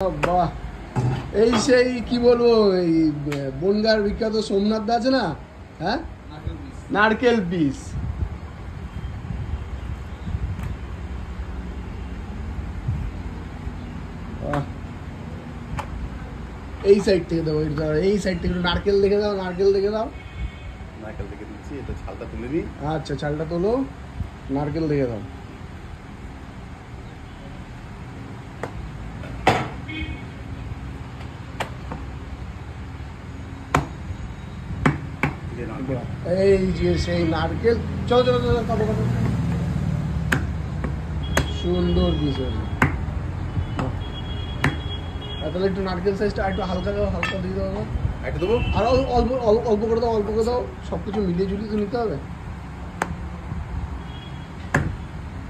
বাহ, এই সেই কি বলবো, এই বনগাঁর বিখ্যাত সোমনাথ দা আছে না, হ্যাঁ, নারকেল পিস। এই সাইড থেকে দাও, এই সাইড থেকে নারকেল দেখে দাও, নারকেল দেখে দাও। নারকেল দেখে দিচ্ছি, এটা ছালটা তুলে নিই। আচ্ছা, ছালটা তোলো, নারকেল দেখে দাও। এই যে সেই নারকেল, চলো চলো চলো, কাটো কাটো, সুন্দর বিষয়। তাহলে একটু নারকেল সাইজটা একটু হালকা দাও, হালকা দিয়ে দাও, একটা দেবো, আর অল্প অল্প করে দাও, অল্প করে দাও, সব কিছু মিলিয়ে ঝুলিয়ে তো নিতে হবে।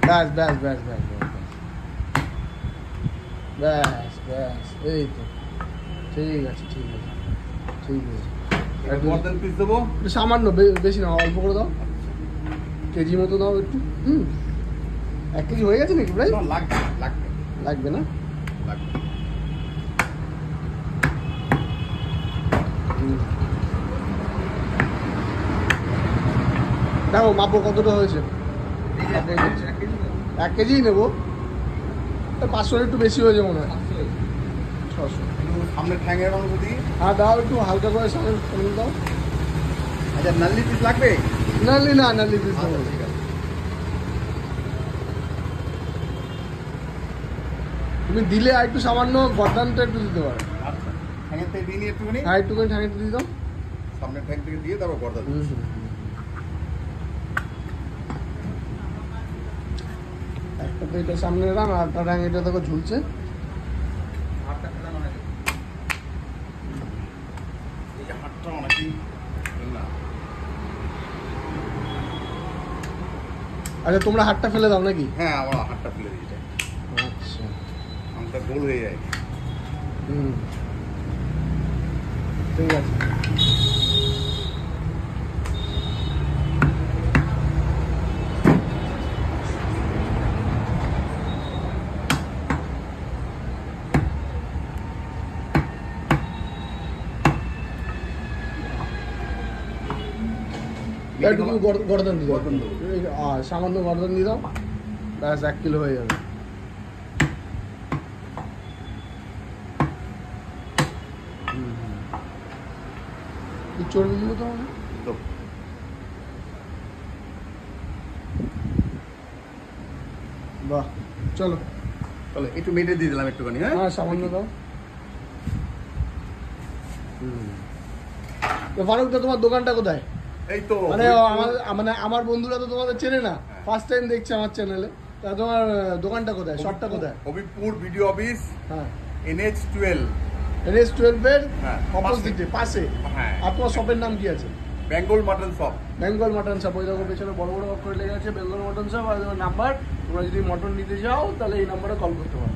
ব্যাস ব্যাস ব্যাস ব্যাস ব্যাস ব্যাস, এই তো ঠিক আছে, ঠিক আছে, ঠিক আছে। বর্ধন পিস দেবো, একটু সামান্য, বেশি না, অল্প করে দাও, কেজি মতো দাও একটু। 1 কেজি হয়ে গেছে নাকি প্রায়? লাগবে লাগবে লাগবে না, লাগবে। দেখো মাপো কতটা হয়েছে। 1 কেজি নেবো, 500 একটু বেশি হয়েছে মনে হয়, 600। সামনে ঠ্যাঙের মাংস দিই। হ্যাঁ দাও, একটু হালকা করে সামনে দাও। আচ্ছা, নাল্লি পিস লাগবে? নালি না, নালি পিস দেবো। ঠিক আছে, তুমি দিলে আর একটু সামান্য গর্দানটা একটু দিতে পারো। আচ্ছা, ঠ্যাঙের থেকে দিয়ে নিয়ে একটুখানি, হ্যাঁ একটুখানি ঠাঙিতে দিয়ে দাও। সামনের ঠ্যাং থেকে দিয়ে তারপর গর্দা দিই। একটা তো এটা সামনে রান, আর একটা ঠ্যাং এটা দেখো ঝুলছে। এই যে হাতটা অনেকই না। আচ্ছা, তোমরা হাতটা ফেলে দাও নাকি? হ্যাঁ, আমার হাতটা ফেলে দিয়েছে, আচ্ছা, আমটা গোল হয়ে যায়। ঠিক আছে। একটু গর্দন দিয়ে দাও, সামান্য গর্দন দিয়ে দাও, ব্যাস 1 কিলো হয়ে যাবে। চর্বি দিল তো আমাদের, তো বাহ, চলো তাহলে একটু মেটে দিয়ে দিলাম একটুখানি। হ্যাঁ, হ্যাঁ সামান্য দাও। তো ফারুক দা, তোমার দোকানটা কোথায়? এই তো মানে আমার বন্ধুরা তো তোমাদের চেনে না, ফার্স্ট টাইম দেখছে আমার চ্যানেলে, তা তোমার দোকানটা কোথায়, শপটা কোথায়? হবিবপুর বিডিও অফিস, হ্যাঁ, NH12। NH12 এর হ্যাঁ, অপোজিটে পাশে। হ্যাঁ, আর তোমার শপের নাম কি আছে? Bengal mutton shop. Bengal mutton shop, ওই দেখো পেছনে বড় বড় অক্ষরে লেগে আছে বেঙ্গল মটন শপ। আর নাম্বার, তোমরা যদি মটন নিতে চাও তাহলে এই নাম্বারে কল করতে পারো।